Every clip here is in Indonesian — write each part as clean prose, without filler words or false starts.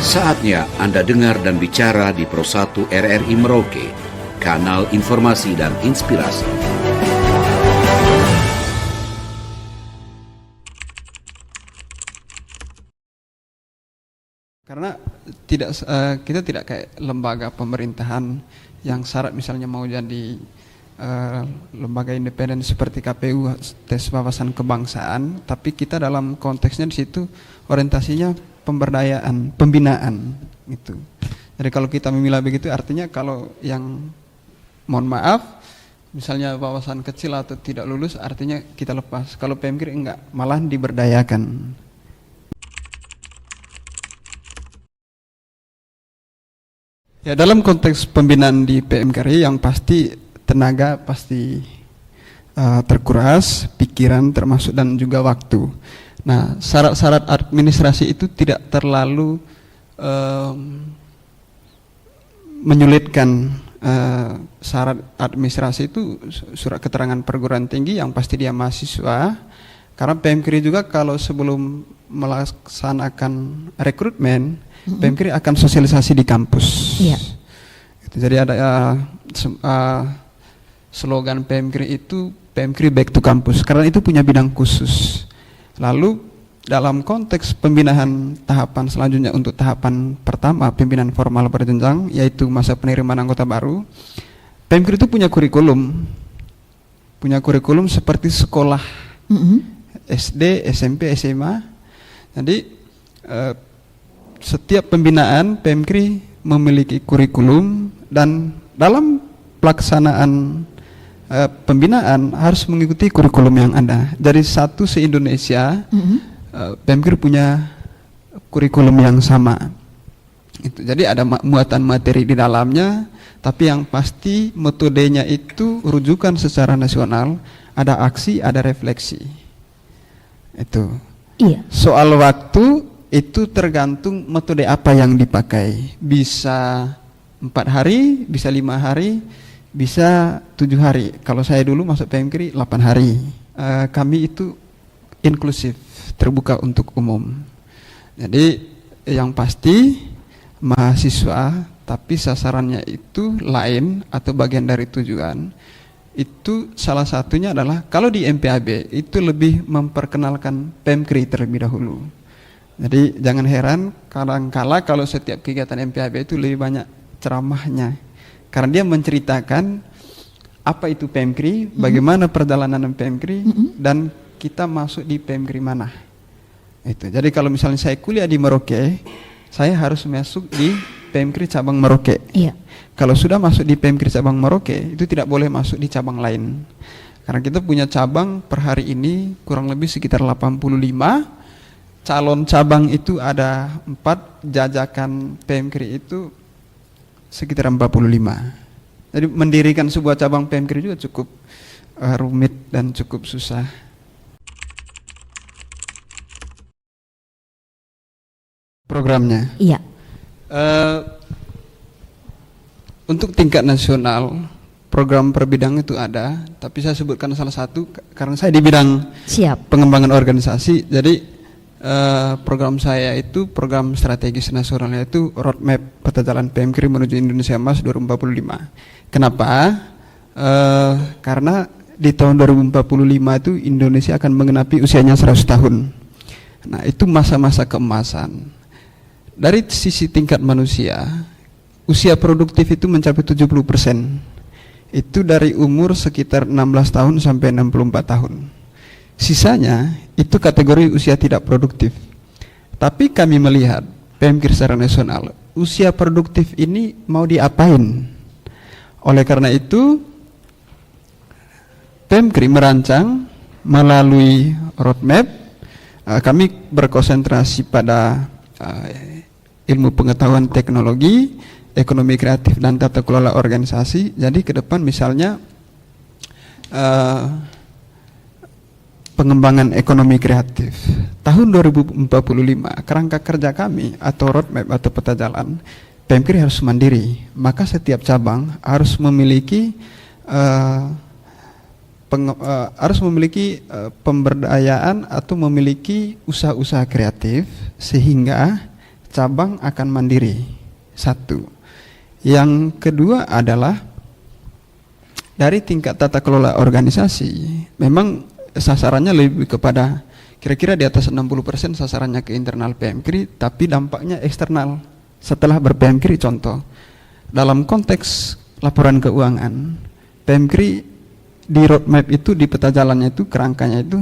Saatnya Anda dengar dan bicara di Pro 1 RRI Merauke, kanal informasi dan inspirasi. Karena kita tidak kayak lembaga pemerintahan yang syarat misalnya mau jadi lembaga independen seperti KPU, tes wawasan kebangsaan, tapi kita dalam konteksnya di situ orientasinya pemberdayaan, pembinaan gitu. Jadi kalau kita memilah begitu artinya kalau yang mohon maaf misalnya wawasan kecil atau tidak lulus artinya kita lepas. Kalau PMKRI enggak, malah diberdayakan. Ya, dalam konteks pembinaan di PMKRI yang pasti tenaga pasti terkuras, pikiran termasuk dan juga waktu. Nah, syarat-syarat administrasi itu tidak terlalu menyulitkan. Syarat administrasi itu surat keterangan perguruan tinggi yang pasti dia mahasiswa. Karena PMKRI juga kalau sebelum melaksanakan rekrutmen, PMKRI akan sosialisasi di kampus. Iya. Jadi ada slogan PMKRI itu PMKRI Back to Campus, karena itu punya bidang khusus. Lalu dalam konteks pembinaan tahapan selanjutnya untuk tahapan pertama pembinaan formal berjenjang yaitu masa penerimaan anggota baru, PMKRI itu punya kurikulum seperti sekolah SD, SMP, SMA. Jadi setiap pembinaan PMKRI memiliki kurikulum dan dalam pelaksanaan pembinaan harus mengikuti kurikulum yang ada. Dari satu se-Indonesia PMKRI punya kurikulum yang sama. Jadi ada muatan materi di dalamnya, tapi yang pasti metodenya itu rujukan secara nasional, ada aksi, ada refleksi. Itu. Iya. Soal waktu itu tergantung metode apa yang dipakai. Bisa 4 hari, bisa 5 hari, bisa 7 hari. Kalau saya dulu masuk PMKRI 8 hari. Kami itu inklusif, terbuka untuk umum. Jadi yang pasti mahasiswa, tapi sasarannya itu lain atau bagian dari tujuan. Itu salah satunya adalah kalau di MPAB itu lebih memperkenalkan PMKRI terlebih dahulu. Jadi jangan heran kadang-kala kalau setiap kegiatan MPAB itu lebih banyak ceramahnya. Karena dia menceritakan apa itu PMKRI, bagaimana perjalanan PMKRI, dan kita masuk di PMKRI mana. Itu. Jadi kalau misalnya saya kuliah di Merauke, saya harus masuk di PMKRI cabang Merauke. Iya. Kalau sudah masuk di PMKRI cabang Merauke, itu tidak boleh masuk di cabang lain. Karena kita punya cabang per hari ini kurang lebih sekitar 85. Calon cabang itu ada 4, jajakan PMKRI itu sekitar 45. Jadi mendirikan sebuah cabang PMKRI juga cukup rumit dan cukup susah. Programnya. Iya. Untuk tingkat nasional program per bidang itu ada, tapi saya sebutkan salah satu karena saya di bidang pengembangan organisasi. Jadi program saya itu program strategis nasional, yaitu roadmap peta jalan PMKRI menuju Indonesia Emas 2045. Kenapa? Karena di tahun 2045 itu Indonesia akan mengenapi usianya 100 tahun. Nah, itu masa-masa keemasan. Dari sisi tingkat manusia, usia produktif itu mencapai 70%. Itu dari umur sekitar 16 tahun sampai 64 tahun. Sisanya itu kategori usia tidak produktif. Tapi kami melihat PMKRI secara nasional, usia produktif ini mau diapain? Oleh karena itu, PMKRI merancang melalui roadmap, kami berkonsentrasi pada ilmu pengetahuan teknologi, ekonomi kreatif dan tata kelola organisasi. Jadi ke depan misalnya pengembangan ekonomi kreatif. Tahun 2045 kerangka kerja kami atau roadmap atau peta jalan, PMKRI harus mandiri. Maka setiap cabang harus memiliki pemberdayaan atau memiliki usaha-usaha kreatif sehingga cabang akan mandiri. Satu. Yang kedua adalah dari tingkat tata kelola organisasi, memang sasarannya lebih kepada kira-kira di atas 60% sasarannya ke internal PMKRI, tapi dampaknya eksternal setelah ber-PMKRI. Contoh, dalam konteks laporan keuangan, PMKRI di roadmap itu, di peta jalannya itu, kerangkanya itu,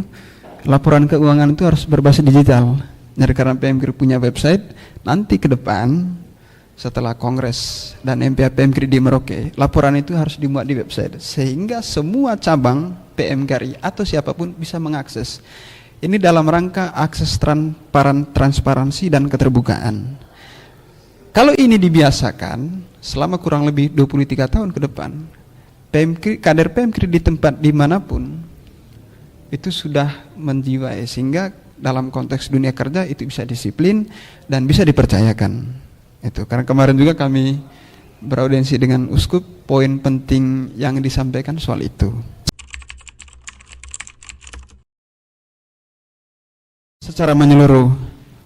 laporan keuangan itu harus berbasis digital. Jadi karena PMKRI punya website, nanti ke depan setelah Kongres dan MPA PMKRI di Merauke, laporan itu harus dimuat di website sehingga semua cabang PMKRI atau siapapun bisa mengakses. Ini dalam rangka akses transparansi dan keterbukaan. Kalau ini dibiasakan selama kurang lebih 23 tahun ke depan, PMKRI, kader PMKRI di tempat dimanapun itu sudah menjiwai, sehingga dalam konteks dunia kerja itu bisa disiplin dan bisa dipercayakan. Itu karena kemarin juga kami beraudiensi dengan Uskup, poin penting yang disampaikan soal itu. Secara menyeluruh,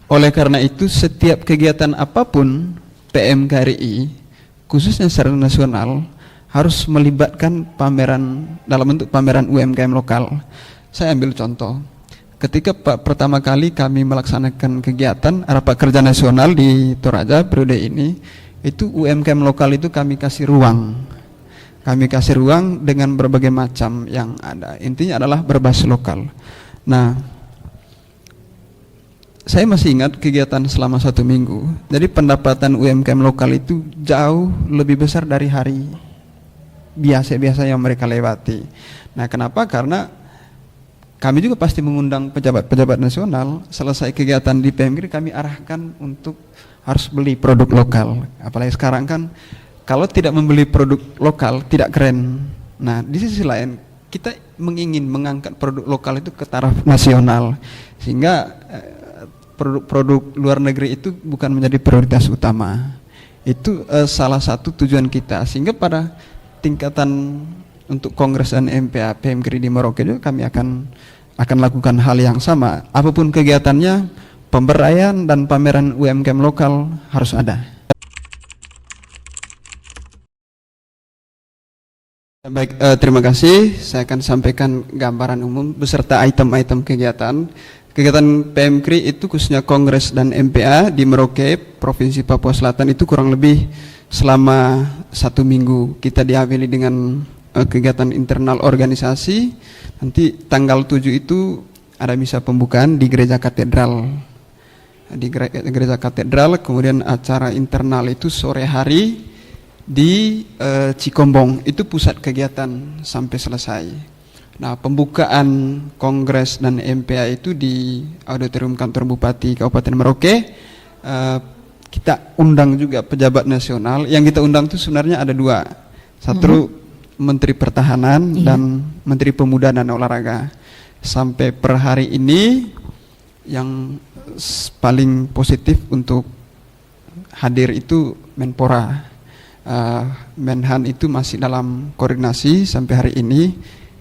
oleh karena itu setiap kegiatan apapun PMKRI, khususnya secara nasional, harus melibatkan pameran dalam bentuk pameran UMKM lokal. Saya ambil contoh. Ketika pertama kali kami melaksanakan kegiatan rapat kerja nasional di Toraja periode ini, itu UMKM lokal itu kami kasih ruang. Kami kasih ruang dengan berbagai macam yang ada. Intinya adalah berbasis lokal. Nah, saya masih ingat kegiatan selama 1 minggu. Jadi pendapatan UMKM lokal itu jauh lebih besar dari hari biasa-biasa yang mereka lewati. Nah, kenapa? Karena kami juga pasti mengundang pejabat-pejabat nasional. Selesai kegiatan di PMKRI kami arahkan untuk harus beli produk lokal. Apalagi sekarang kan kalau tidak membeli produk lokal tidak keren. Nah, di sisi lain kita ingin mengangkat produk lokal itu ke taraf nasional, sehingga produk-produk luar negeri itu bukan menjadi prioritas utama. Itu salah satu tujuan kita, sehingga pada tingkatan untuk Kongres dan MPA PMKRI di Merauke juga kami akan lakukan hal yang sama. Apapun kegiatannya, pemberdayaan dan pameran UMKM lokal harus ada. Baik, terima kasih. Saya akan sampaikan gambaran umum beserta item-item kegiatan. Kegiatan PMKRI itu khususnya Kongres dan MPA di Merauke, Provinsi Papua Selatan itu kurang lebih selama 1 minggu. Kita diawali dengan kegiatan internal organisasi. Nanti tanggal 7 itu ada misa pembukaan di Gereja Katedral. Di Gereja Katedral, kemudian acara internal itu sore hari di Cikombong. Itu pusat kegiatan sampai selesai. Nah, pembukaan Kongres dan MPA itu di Auditorium Kantor Bupati Kabupaten Merauke. Kita undang juga pejabat nasional. Yang kita undang itu sebenarnya ada 2. Satu Menteri Pertahanan dan Menteri Pemuda dan Olahraga. Sampai per hari ini yang paling positif untuk hadir itu Menpora. Menhan itu masih dalam koordinasi sampai hari ini.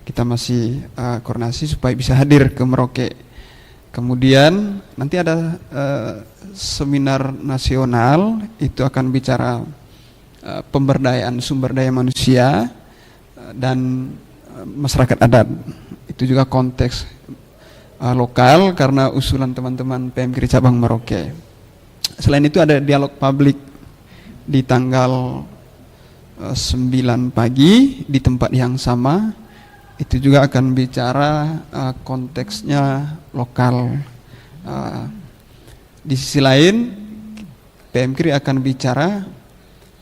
Kita masih koordinasi supaya bisa hadir ke Merauke. Kemudian nanti ada seminar nasional, itu akan bicara pemberdayaan sumber daya manusia dan masyarakat adat. Itu juga konteks lokal karena usulan teman-teman PMKRI cabang Merauke. Selain itu ada dialog publik di tanggal 9 pagi di tempat yang sama. Itu juga akan bicara konteksnya lokal. Di sisi lain PMKRI akan bicara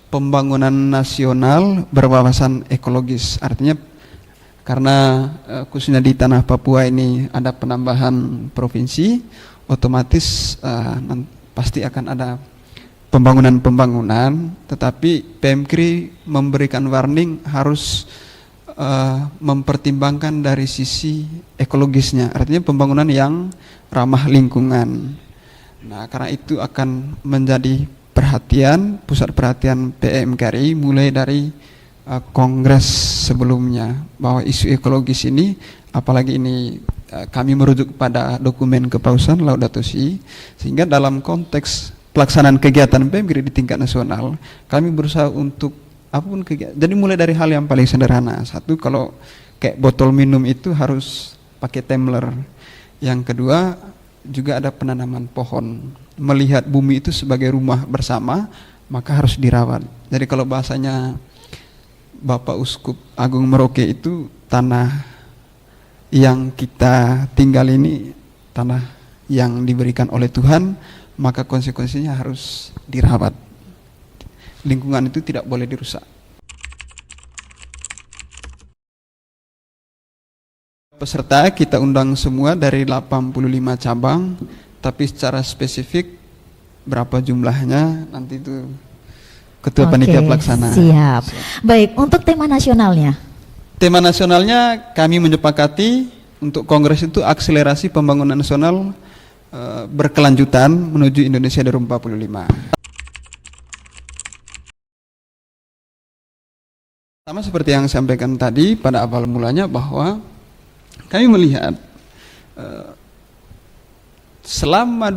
pembangunan nasional berwawasan ekologis. Artinya karena khususnya di tanah Papua ini ada penambahan provinsi, otomatis pasti akan ada pembangunan, tetapi PMKRI memberikan warning harus mempertimbangkan dari sisi ekologisnya, artinya pembangunan yang ramah lingkungan. Nah, karena itu akan menjadi perhatian, pusat perhatian PMKRI mulai dari Kongres sebelumnya, bahwa isu ekologis ini, apalagi ini kami merujuk pada dokumen Kepausan Laudato Si, sehingga dalam konteks pelaksanaan kegiatan PMGRI di tingkat nasional, kami berusaha untuk apapun kegiatan. Jadi mulai dari hal yang paling sederhana. Satu, kalau kayak botol minum itu harus pakai tumbler. Yang kedua, juga ada penanaman pohon. Melihat bumi itu sebagai rumah bersama, maka harus dirawat. Jadi kalau bahasanya Bapak Uskup Agung Merauke itu, tanah yang kita tinggal ini tanah yang diberikan oleh Tuhan, maka konsekuensinya harus dirawat. Lingkungan itu tidak boleh dirusak. Peserta kita undang semua dari 85 cabang, tapi secara spesifik berapa jumlahnya nanti itu Ketua Panitia Pelaksana. Siap. Baik, untuk tema nasionalnya. Tema nasionalnya kami menyepakati untuk Kongres itu akselerasi pembangunan nasional berkelanjutan menuju Indonesia 2045. Sama seperti yang saya sampaikan tadi pada awal mulanya, bahwa kami melihat selama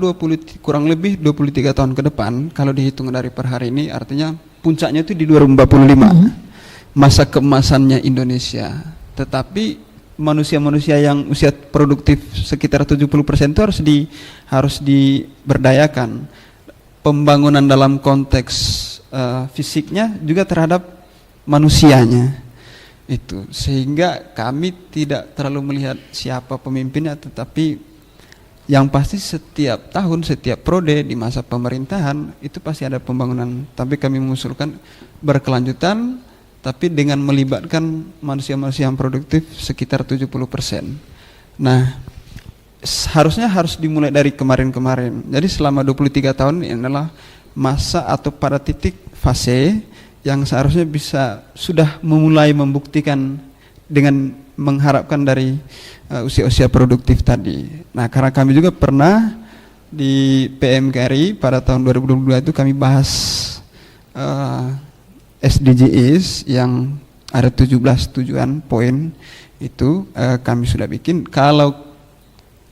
kurang lebih 23 tahun ke depan, kalau dihitung dari per hari ini, artinya puncaknya itu di 2045, masa keemasannya Indonesia. Tetapi manusia-manusia yang usia produktif sekitar 70% itu harus diberdayakan. Pembangunan dalam konteks fisiknya juga terhadap manusianya. Itu sehingga kami tidak terlalu melihat siapa pemimpinnya, tetapi yang pasti setiap tahun, setiap prode di masa pemerintahan itu pasti ada pembangunan. Tapi kami mengusulkan berkelanjutan, tapi dengan melibatkan manusia-manusia yang produktif sekitar 70%. Nah, harusnya harus dimulai dari kemarin-kemarin. Jadi selama 23 tahun ini adalah masa atau pada titik fase yang seharusnya bisa sudah memulai membuktikan dengan mengharapkan dari usia-usia produktif tadi. Nah, karena kami juga pernah di PMKRI pada tahun 2022 itu kami bahas SDGs yang ada 17 tujuan poin itu kami sudah bikin. Kalau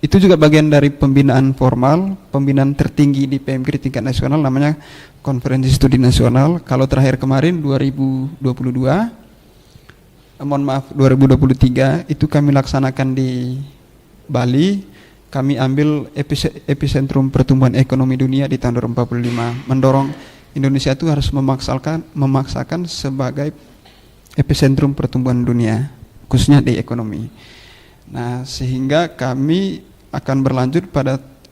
itu juga bagian dari pembinaan formal, pembinaan tertinggi di PMKRI tingkat nasional, namanya Konferensi Studi Nasional. Kalau terakhir kemarin 2023 itu kami laksanakan di Bali. Kami ambil epicentrum pertumbuhan ekonomi dunia di tahun 2045, mendorong Indonesia itu harus memaksakan sebagai epicentrum pertumbuhan dunia, khususnya di ekonomi. Nah, sehingga kami akan berlanjut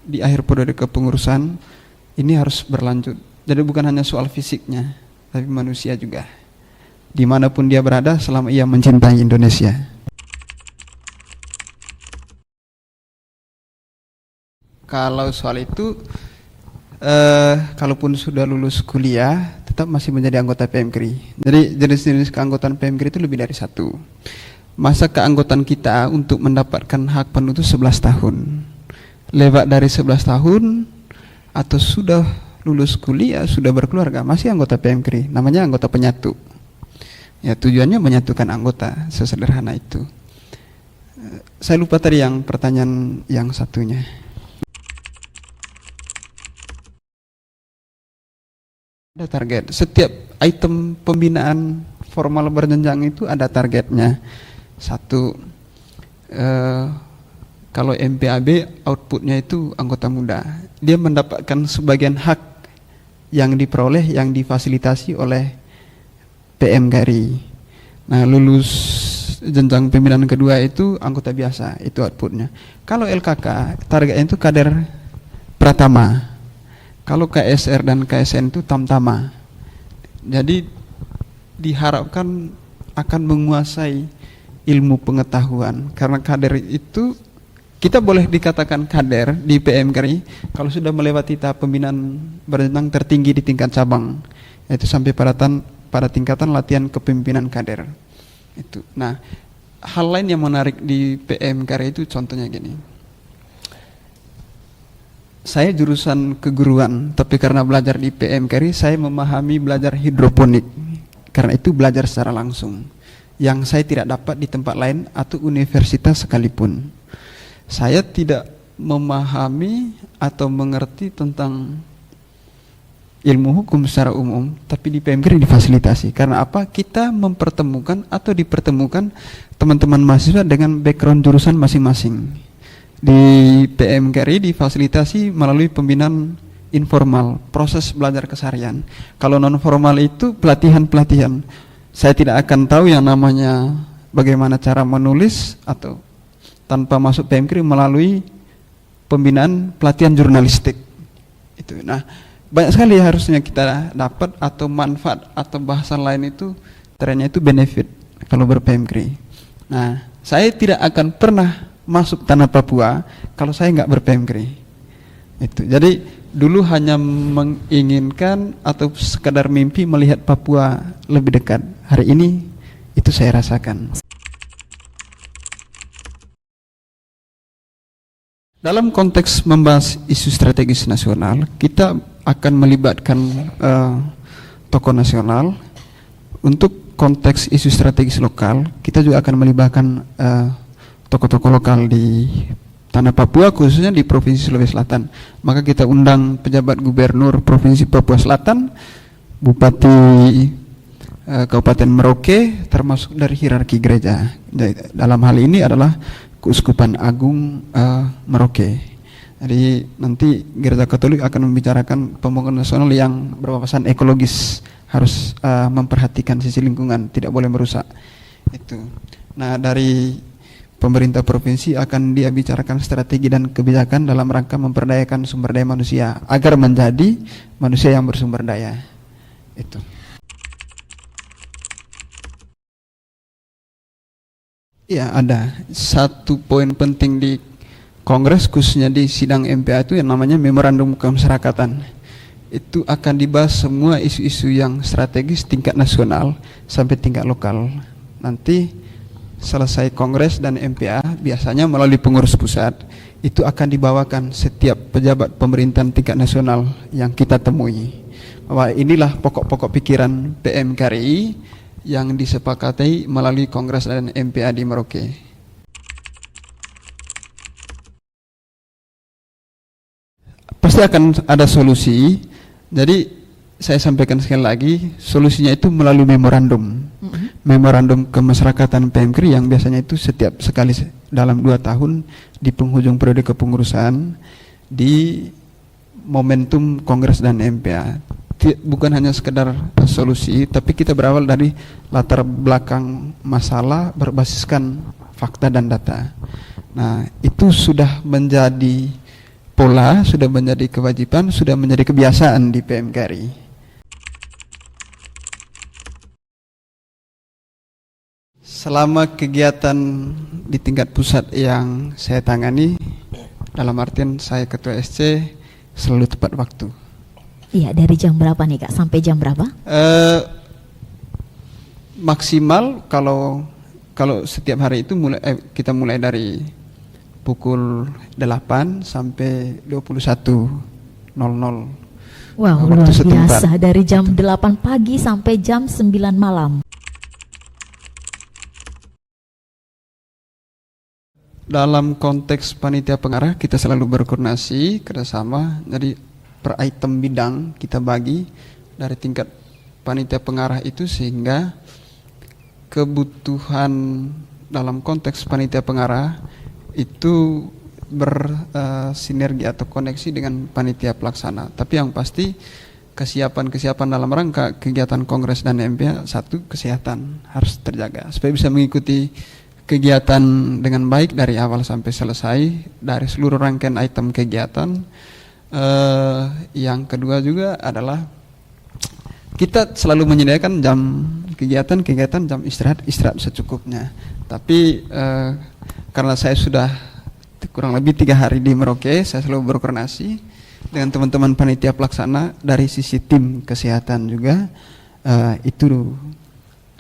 di akhir periode kepengurusan ini harus berlanjut. Jadi bukan hanya soal fisiknya, tapi manusia juga, dimanapun dia berada selama ia mencintai Indonesia. Kalau soal itu, kalaupun sudah lulus kuliah, tetap masih menjadi anggota PMKRI. Jadi jenis-jenis keanggotaan PMKRI itu lebih dari satu. Masa keanggotaan kita untuk mendapatkan hak penuh itu 11 tahun. Lewat dari 11 tahun atau sudah lulus kuliah, sudah berkeluarga, masih anggota PMKRI, namanya anggota penyatu. Ya, tujuannya menyatukan anggota, sesederhana itu. Saya lupa tadi yang pertanyaan yang satunya. Ada target. Setiap item pembinaan formal berjenjang itu ada targetnya. Satu, kalau MPAB outputnya itu anggota muda, dia mendapatkan sebagian hak yang diperoleh, yang difasilitasi oleh PMKRI. Nah, lulus jenjang pembinaan kedua itu anggota biasa, itu outputnya. Kalau LKK, targetnya itu kader pratama. Kalau KSR dan KSN itu tamtama. Jadi diharapkan akan menguasai ilmu pengetahuan, karena kader itu kita boleh dikatakan kader di PMKRI kalau sudah melewati tahap pembinaan berjenjang tertinggi di tingkat cabang, yaitu sampai pada tingkatan latihan kepemimpinan kader. Itu. Nah, hal lain yang menarik di PMKRI itu contohnya gini. Saya jurusan keguruan, tapi karena belajar di PMKRI saya memahami belajar hidroponik. Karena itu belajar secara langsung, yang saya tidak dapat di tempat lain atau universitas sekalipun. Saya tidak memahami atau mengerti tentang ilmu hukum secara umum, tapi di PMKRI difasilitasi. Karena apa? Kita mempertemukan atau dipertemukan teman-teman mahasiswa dengan background jurusan masing-masing. Di PMKRI difasilitasi melalui pembinaan informal, proses belajar keseharian. Kalau non formal itu pelatihan-pelatihan. Saya tidak akan tahu yang namanya bagaimana cara menulis atau tanpa masuk PMKRI melalui pembinaan pelatihan jurnalistik. Itu. Nah, banyak sekali harusnya kita dapat atau manfaat atau bahasan lain itu ternyata itu benefit kalau ber-PMKRI. Nah, saya tidak akan pernah masuk tanah Papua kalau saya nggak ber-PMKRI. Itu. Jadi dulu hanya menginginkan atau sekadar mimpi melihat Papua lebih dekat. Hari ini itu saya rasakan. Dalam konteks membahas isu strategis nasional, kita akan melibatkan tokoh nasional. Untuk konteks isu strategis lokal, kita juga akan melibatkan tokoh-tokoh lokal di tanah Papua, khususnya di Provinsi Sulawesi Selatan. Maka kita undang pejabat gubernur Provinsi Papua Selatan, Bupati Kabupaten Merauke, termasuk dari hierarki gereja. Dalam hal ini adalah Keuskupan Agung Merauke. Jadi nanti Gereja Katolik akan membicarakan pembangunan nasional yang berwawasan ekologis, harus memperhatikan sisi lingkungan, tidak boleh merusak. Itu. Nah, dari pemerintah provinsi akan dia bicarakan strategi dan kebijakan dalam rangka memperdayakan sumber daya manusia agar menjadi manusia yang bersumber daya. Itu. Ya, ada satu poin penting di Kongres, khususnya di sidang MPA itu yang namanya Memorandum Kemasyarakatan. Itu akan dibahas semua isu-isu yang strategis tingkat nasional sampai tingkat lokal. Nanti selesai Kongres dan MPA, biasanya melalui pengurus pusat, itu akan dibawakan setiap pejabat pemerintahan tingkat nasional yang kita temui. Bahwa inilah pokok-pokok pikiran PMKRI yang disepakati melalui Kongres dan MPA di Merauke. Pasti akan ada solusi. Jadi saya sampaikan sekali lagi, solusinya itu melalui memorandum. Memorandum kemasyarakatan PMKRI yang biasanya itu setiap sekali dalam 2 tahun di penghujung periode kepengurusan di momentum Kongres dan MPA. Bukan hanya sekedar solusi, tapi kita berawal dari latar belakang masalah berbasiskan fakta dan data. Nah, itu sudah menjadi pola, sudah menjadi kewajiban, sudah menjadi kebiasaan di PMKRI. Selama kegiatan di tingkat pusat yang saya tangani, dalam artian saya ketua SC, selalu tepat waktu. Iya, dari jam berapa nih Kak? Sampai jam berapa? Maksimal kalau setiap hari itu kita mulai dari pukul 8 sampai 21.00. Wow, luar biasa. Dari jam 8 pagi sampai jam 9 malam. Dalam konteks panitia pengarah, kita selalu berkoordinasi kerjasama. Jadi per item bidang kita bagi dari tingkat panitia pengarah itu, sehingga kebutuhan dalam konteks panitia pengarah itu bersinergi atau koneksi dengan panitia pelaksana. Tapi yang pasti kesiapan dalam rangka kegiatan Kongres dan MPA, satu, kesehatan harus terjaga supaya bisa mengikuti kegiatan dengan baik dari awal sampai selesai dari seluruh rangkaian item kegiatan. Yang kedua juga adalah kita selalu menyediakan jam kegiatan jam istirahat secukupnya. Tapi karena saya sudah kurang lebih 3 hari di Merauke, saya selalu berkoordinasi dengan teman-teman panitia pelaksana dari sisi tim kesehatan juga, itu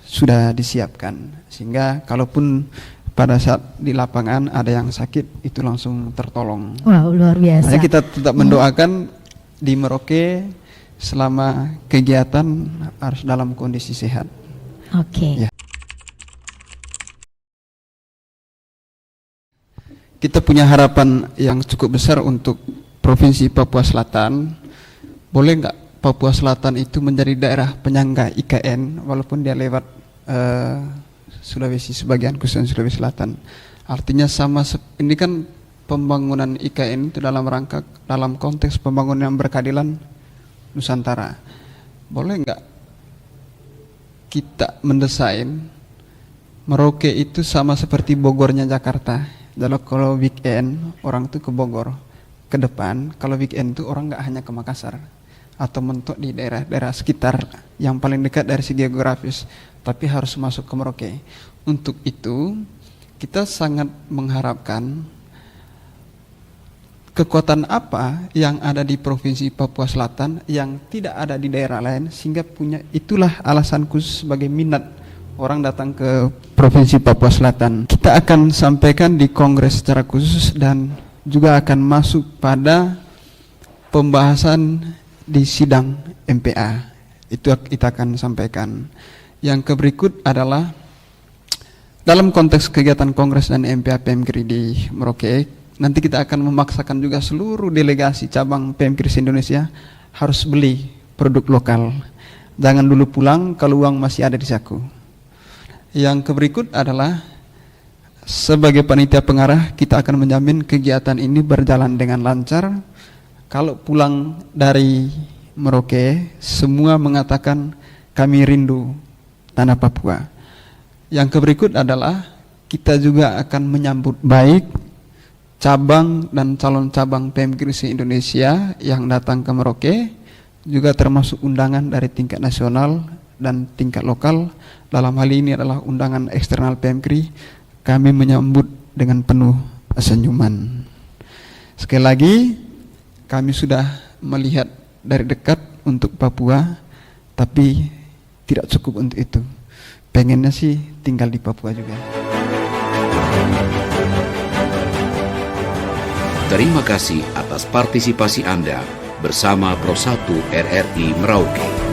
sudah disiapkan sehingga kalaupun pada saat di lapangan ada yang sakit itu langsung tertolong. Wow, luar biasa. Hanya kita tetap mendoakan di Merauke selama kegiatan harus dalam kondisi sehat. Oke. Ya. Kita punya harapan yang cukup besar untuk Provinsi Papua Selatan. Boleh nggak Papua Selatan itu menjadi daerah penyangga IKN walaupun dia lewat Sulawesi, sebagian khususnya Sulawesi Selatan. Artinya ini kan pembangunan IKN itu dalam konteks pembangunan yang berkeadilan Nusantara. Boleh nggak kita mendesain Merauke itu sama seperti Bogornya Jakarta? Kalau weekend orang tuh ke Bogor ke depan, kalau weekend tuh orang nggak hanya ke Makassar atau mentok di daerah-daerah sekitar yang paling dekat dari segi geografis, tapi harus masuk ke Merauke. Untuk itu kita sangat mengharapkan kekuatan apa yang ada di Provinsi Papua Selatan yang tidak ada di daerah lain, sehingga itulah alasan khusus sebagai minat orang datang ke Provinsi Papua Selatan. Kita akan sampaikan di Kongres secara khusus dan juga akan masuk pada pembahasan di sidang MPA. Itu kita akan sampaikan. Yang berikut adalah dalam konteks kegiatan Kongres dan MPA PMKRI di Merauke, nanti kita akan memaksakan juga seluruh delegasi cabang PMKRI Indonesia harus beli produk lokal. Jangan dulu pulang kalau uang masih ada di saku. Yang berikut adalah sebagai panitia pengarah kita akan menjamin kegiatan ini berjalan dengan lancar. Kalau pulang dari Merauke, semua mengatakan kami rindu tanah Papua. Yang berikut adalah kita juga akan menyambut baik cabang dan calon cabang PMKRI Indonesia yang datang ke Merauke, juga termasuk undangan dari tingkat nasional dan tingkat lokal. Dalam hal ini adalah undangan eksternal PMKRI. Kami menyambut dengan penuh senyuman. Sekali lagi, kami sudah melihat dari dekat untuk Papua, tapi tidak cukup untuk itu. Pengennya sih tinggal di Papua juga. Terima kasih atas partisipasi Anda bersama Pro 1 RRI Merauke.